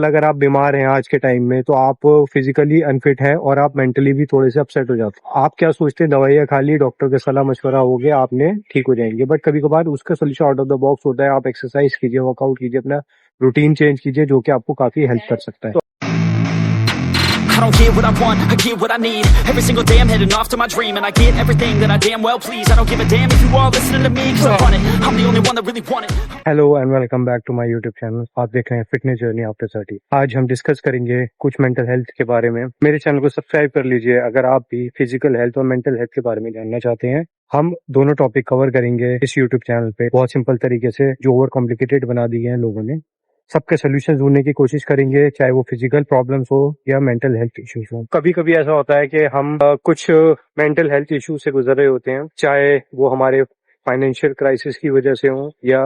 अगर आप बीमार हैं आज के टाइम में तो आप फिजिकली अनफिट है और आप मेंटली भी थोड़े से अपसेट हो जाते हैं। आप क्या सोचते हैं, दवाइयाँ खा ली, डॉक्टर के सलाह मशवरा हो गया, आपने ठीक हो जाएंगे। बट कभी कभार उसका solution out of the box होता है। आप एक्सरसाइज कीजिए, वर्कआउट कीजिए, अपना रूटीन चेंज कीजिए, जो कि आपको काफी हेल्प कर सकता है। I don't get what I want, I get what I need. Every single day I'm heading off to my dream, and I get everything that I damn well please. I don't give a damn if you all listening to me, cause I run it. I'm the only one that really want it. Hello and welcome back to my YouTube channel. आप देख रहे हैं fitness journey after 30। आज हम discuss करेंगे कुछ mental health के बारे में। मेरे चैनल को सब्सक्राइब कर लीजिए अगर आप भी फिजिकल हेल्थ और मेंटल हेल्थ के बारे में जानना चाहते हैं। हम दोनों टॉपिक कवर करेंगे इस यूट्यूब चैनल पे, बहुत सिंपल तरीके से, जो ओवर कॉम्प्लिकेटेड बना दिए हैं लोगों ने। सबके सोल्यूशन ढूंढने की कोशिश करेंगे, चाहे वो फिजिकल प्रॉब्लम्स हो या मेंटल हेल्थ इश्यूज हो। कभी कभी ऐसा होता है कि हम कुछ मेंटल हेल्थ इश्यूज से गुजर रहे होते हैं, चाहे वो हमारे फाइनेंशियल क्राइसिस की वजह से हो या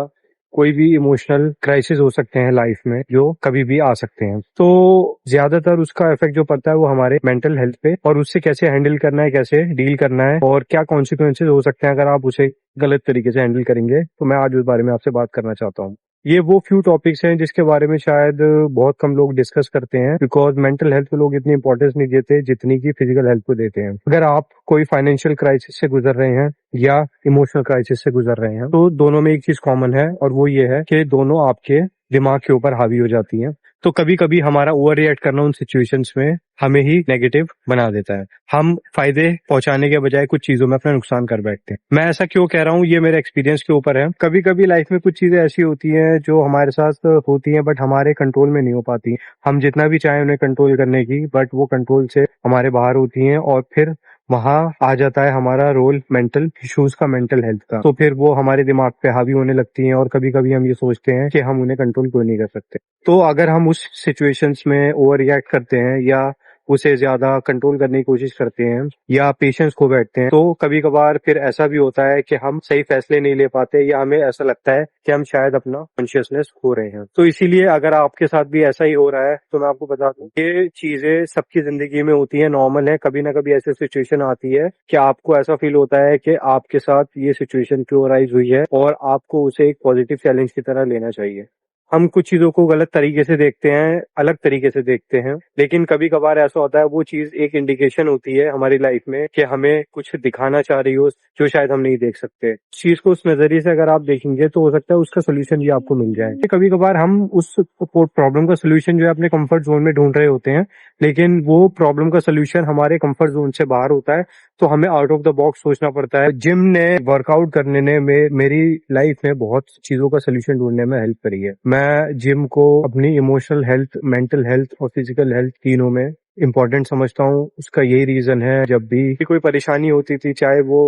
कोई भी इमोशनल क्राइसिस हो सकते हैं लाइफ में, जो कभी भी आ सकते हैं। तो ज्यादातर उसका इफेक्ट जो पड़ता है वो हमारे मेंटल हेल्थ पे, और उससे कैसे हैंडल करना है, कैसे डील करना है और क्या कॉन्सिक्वेंसेज हो सकते हैं अगर आप उसे गलत तरीके से हैंडल करेंगे, तो मैं आज उस बारे में आपसे बात करना चाहता हूँ। ये वो फ्यू टॉपिक्स हैं जिसके बारे में शायद बहुत कम लोग डिस्कस करते हैं, बिकॉज मेंटल हेल्थ को लोग इतनी इंपॉर्टेंस नहीं देते जितनी की फिजिकल हेल्थ को देते हैं। अगर आप कोई फाइनेंशियल क्राइसिस से गुजर रहे हैं या इमोशनल क्राइसिस से गुजर रहे हैं, तो दोनों में एक चीज कॉमन है, और वो ये है कि दोनों आपके दिमाग के ऊपर हावी हो जाती हैं। तो कभी कभी हमारा ओवर रिएक्ट करना उन सिचुएशंस में हमें ही नेगेटिव बना देता है। हम फायदे पहुंचाने के बजाय कुछ चीजों में अपना नुकसान कर बैठते हैं। मैं ऐसा क्यों कह रहा हूँ, ये मेरे एक्सपीरियंस के ऊपर है। कभी कभी लाइफ में कुछ चीजें ऐसी होती हैं जो हमारे साथ होती हैं बट हमारे कंट्रोल में नहीं हो पाती। हम जितना भी चाहें उन्हें कंट्रोल करने की, बट वो कंट्रोल से हमारे बाहर होती हैं, और फिर वहां आ जाता है हमारा रोल मेंटल इश्यूज का, मेंटल हेल्थ का। तो फिर वो हमारे दिमाग पे हावी होने लगती हैं, और कभी कभी हम ये सोचते हैं कि हम उन्हें कंट्रोल क्यों नहीं कर सकते। तो अगर हम उस सिचुएशंस में ओवर रिएक्ट करते हैं या उसे ज्यादा कंट्रोल करने की कोशिश करते हैं या पेशेंस खो बैठते हैं, तो कभी कभार फिर ऐसा भी होता है कि हम सही फैसले नहीं ले पाते, या हमें ऐसा लगता है कि हम शायद अपना कॉन्शियसनेस खो रहे हैं। तो इसीलिए अगर आपके साथ भी ऐसा ही हो रहा है, तो मैं आपको बता दूं, ये चीजें सबकी जिंदगी में होती है, नॉर्मल है। कभी ना कभी ऐसी सिचुएशन आती है कि आपको ऐसा फील होता है कि आपके साथ ये सिचुएशन क्यों अराइज हुई है, और आपको उसे एक पॉजिटिव चैलेंज की तरह लेना चाहिए। हम कुछ चीजों को गलत तरीके से देखते हैं, अलग तरीके से देखते हैं, लेकिन कभी कभार ऐसा होता है वो चीज एक इंडिकेशन होती है हमारी लाइफ में कि हमें कुछ दिखाना चाह रही हो जो शायद हम नहीं देख सकते। इस चीज को उस नजरिए से अगर आप देखेंगे तो हो सकता है उसका सोल्यूशन भी आपको मिल जाए। कभी कभार हम उस प्रॉब्लम का सोल्यूशन जो है अपने कंफर्ट जोन में ढूंढ रहे होते हैं, लेकिन वो प्रॉब्लम का सोल्यूशन हमारे कंफर्ट जोन से बाहर होता है, तो हमें आउट ऑफ द बॉक्स सोचना पड़ता है। जिम ने, वर्कआउट करने ने मेरी लाइफ में बहुत चीजों का सोल्यूशन ढूंढने में हेल्प करी है। मैं जिम को अपनी इमोशनल हेल्थ, मेंटल हेल्थ और फिजिकल हेल्थ तीनों में इम्पोर्टेंट समझता हूँ। उसका यही रीजन है, जब भी कोई परेशानी होती थी, चाहे वो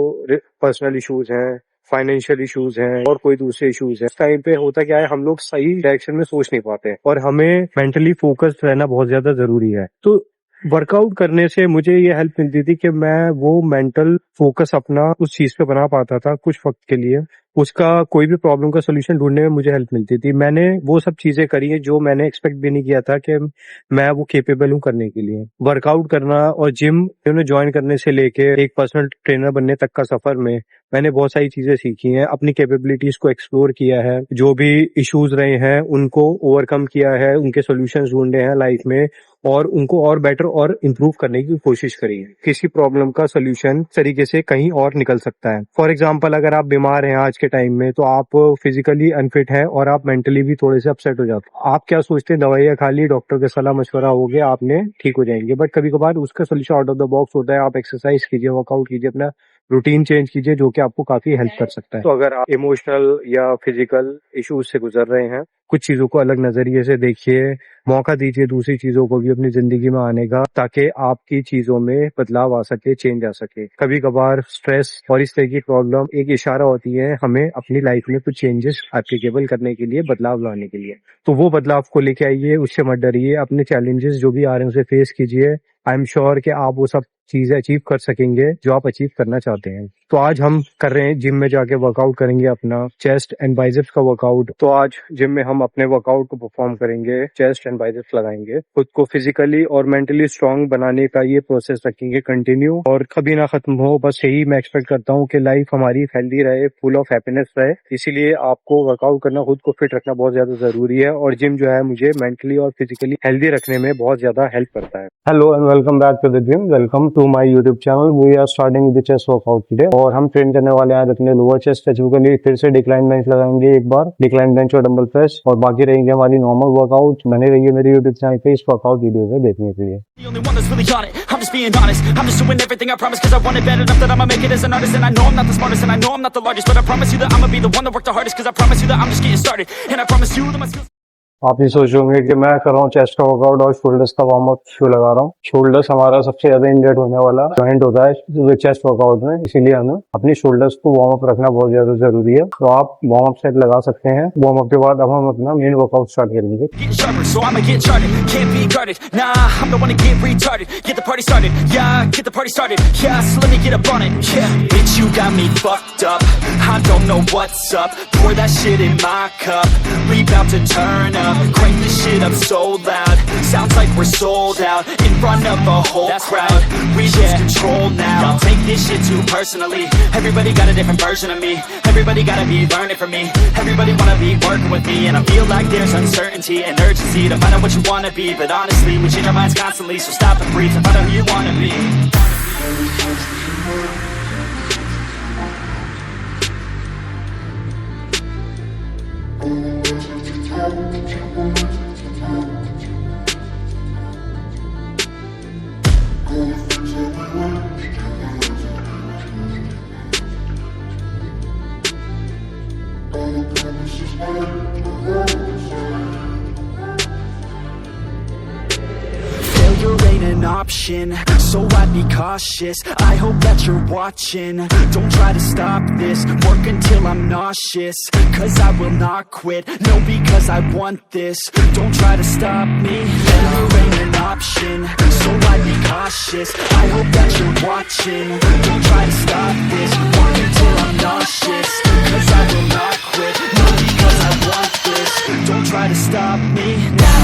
पर्सनल इश्यूज हैं, फाइनेंशियल इश्यूज हैं और कोई दूसरे इश्यूज हैं, उस टाइम पे होता क्या है, हम लोग सही डायरेक्शन में सोच नहीं पाते, और हमें मेंटली फोकस्ड रहना बहुत ज्यादा जरूरी है। तो वर्कआउट करने से मुझे ये हेल्प मिलती थी कि मैं वो मेंटल फोकस अपना उस चीज पे बना पाता था कुछ वक्त के लिए। उसका कोई भी प्रॉब्लम का सोल्यूशन ढूंढने में मुझे हेल्प मिलती थी। मैंने वो सब चीजें करी है जो मैंने एक्सपेक्ट भी नहीं किया था कि मैं वो केपेबल हूँ करने के लिए। वर्कआउट करना और जिम ज्वाइन करने से लेके एक पर्सनल ट्रेनर बनने तक का सफर में मैंने बहुत सारी चीजें सीखी हैं, अपनी कैपेबिलिटीज को एक्सप्लोर किया है, जो भी इश्यूज रहे हैं उनको ओवरकम किया है, उनके सॉल्यूशंस ढूंढे हैं लाइफ में, और उनको और बेटर और इम्प्रूव करने की कोशिश करी है। किसी प्रॉब्लम का सोल्यूशन तरीके से कहीं और निकल सकता है। फॉर एग्जाम्पल, अगर आप बीमार हैं आज के टाइम में, तो आप फिजिकली अनफिट है और आप मेंटली भी थोड़े से अपसेट हो जाते हैं। आप क्या सोचते हैं, दवाइयाँ खा ली, डॉक्टर के सलाह मशवरा हो गया, आपने ठीक हो जाएंगे। बट कभी कभार उसका solution out of the box होता है। आप एक्सरसाइज कीजिए, वर्कआउट कीजिए, अपना रूटीन चेंज कीजिए, जो कि आपको काफी हेल्प कर सकता है। तो अगर आप इमोशनल या फिजिकल इश्यूज से गुजर रहे हैं, कुछ चीजों को अलग नजरिए से देखिए, मौका दीजिए दूसरी चीजों को भी अपनी जिंदगी में आने का, ताकि आपकी चीजों में बदलाव आ सके, चेंज आ सके। कभी कभार स्ट्रेस और इस तरह की प्रॉब्लम एक इशारा होती है हमें अपनी लाइफ में कुछ चेंजेस एप्लीकेबल करने के लिए, बदलाव लाने के लिए। तो वो बदलाव को लेके आइए, उससे मत डरिए, अपने चैलेंजेस जो भी आ रहे हैं उसे फेस कीजिए, आई एम श्योर कि आप वो सब चीजें अचीव कर सकेंगे जो आप अचीव करना चाहते हैं। तो आज हम कर रहे हैं जिम में जाके वर्कआउट करेंगे अपना चेस्ट एंड बाइसेप्स का वर्कआउट। तो आज जिम में हम अपने वर्कआउट को परफॉर्म करेंगे, चेस्ट एंड बाइसेप्स लगाएंगे, खुद को फिजिकली और मेंटली स्ट्रांग बनाने का ये प्रोसेस रखेंगे कंटिन्यू और कभी ना खत्म हो। बस यही मैं एक्सपेक्ट करता हूँ कि लाइफ हमारी हेल्दी रहे, फुल ऑफ हैप्पीनेस रहे। इसीलिए आपको वर्कआउट करना, खुद को फिट रखना बहुत ज्यादा जरूरी है और जिम जो है मुझे मेंटली और फिजिकली हेल्दी रखने में बहुत ज्यादा हेल्प करता है। Hello and welcome back to the gym. Welcome to my YouTube channel. We are starting with the chest workout today और हम ट्रेन करने वाले हैं अपने लोअर चेस्ट अचीव के लिए। फिर से डिक्लाइन बेंच लगाएंगे, एक बार डिक्लाइन बेंच और डंबल प्रेस, और बाकी रहेंगे हमारी नॉर्मल वर्कआउट। बने रहिए मेरे यूट्यूब चैनल पे इस वर्कआउट वीडियो को देखने के लिए। The only one that's really on it. I'm just being honest. I'm just doing everything I promise, cause I want it bad enough that I'ma make it as an artist. And I know I'm not the smartest, and I know I'm not the largest, but I promise you that I'ma be the one that worked the hardest, cause I promise you that I'm just getting started. And I promise you that my skills... आप ये सोच होंगे कि मैं कर रहा हूँ chest का वर्कआउट और शोल्डर्स का वार्म अप क्यों लगा रहा हूँ। शोल्डर्स हमारा सबसे ज्यादा इंजर्ड होने वाला जॉइंट होता है चेस्ट वर्कआउट में, इसीलिए हमें अपनी शोल्डर्स को वार्म अप रखना बहुत ज्यादा जरूरी है। तो आप वार्म अप सेट लगा सकते हैं। वार्म अप के बाद अब हम अपना मेन वर्कआउट स्टार्ट करेंगे। Getting sharper, so I'ma get charted. Can't be guarded. Nah, I'm the one to get retarded. Get the party started. Yeah, get the party started. Yeah, so let me get up on it. Yeah, bitch, you got me fucked up. I don't know what's up. Pour that shit in my cup. We about to turn up. Crank this shit up so loud. Sounds like we're sold out in front of a whole crowd. We lose control now. Y'all take this shit too personally. Everybody got a different version of me. Everybody gotta be learning from me. Everybody wanna be working with me, and I feel like there's uncertainty and urgency to find out what you wanna be. But honestly, we change our minds constantly, so stop and breathe and find out who you wanna be. Failure ain't an option, so I'd be cautious. I hope that you're watching. Don't try to stop this, work until I'm nauseous, cause I will not quit, no, because I want this. Don't try to stop me, failure ain't an option, so I'd be cautious. I hope that you're watching. Don't try to stop this, work until I'm nauseous, cause I will not quit, no, because I want this. Don't try to stop me now.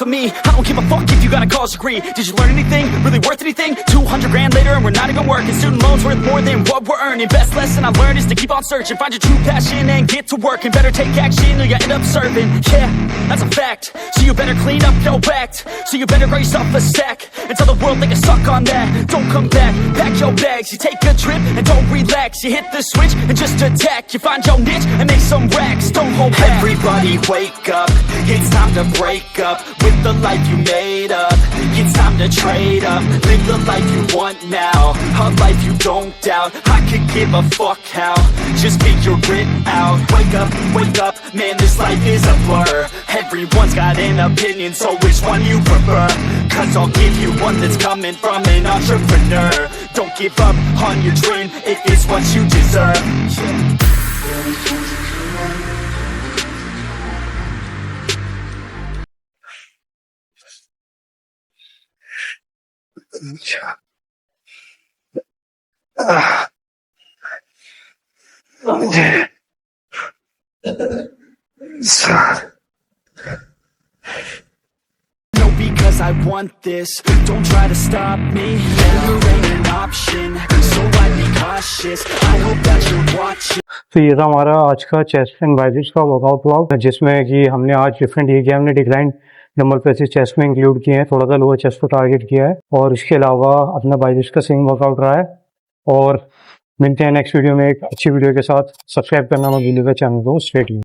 Me, I don't give a fuck if you got a college degree. Did you learn anything really worth anything? 200 grand later and we're not even working. Student loans worth more than what we're earning. Best lesson I learned is to keep on searching. Find your true passion and get to work, and better take action or you end up serving. Yeah, that's a fact. So you better clean up your act. So you better grab yourself a sack and tell the world they can suck on that. Don't come back, pack your bags. You take a trip and don't relax. You hit the switch and just attack. You find your niche and make some racks. Don't hold back. Everybody wake up, it's time to break up with the life you made up. It's time to trade up, live the life you want now, a life you don't doubt. I could give a fuck how, just figure it out. Wake up, man, this life is a blur. Everyone's got an opinion, so which one you prefer? Cause I'll give you one that's coming from an entrepreneur. Don't give up on your dream, it is what you deserve. No, because I want this. Don't try to stop me. Failure ain't an option, so I'd be cautious. I hope that you're watching. तो ये था हमारा आज का chest and biceps का workout blog, जिसमें कि हमने आज डिफरेंट ये किया। हमने डिक्लाइन डंबल प्रेसेस चेस्ट में इंक्लूड किए हैं, थोड़ा सा लोअर चेस्ट को टारगेट किया है, और इसके अलावा अपना बाइसेप्स का स्विंग वर्कआउट रहा है। और मिलते हैं नेक्स्ट वीडियो में एक अच्छी वीडियो के साथ। सब्सक्राइब करना मत भूलिएगा चैनल को। Stay tuned.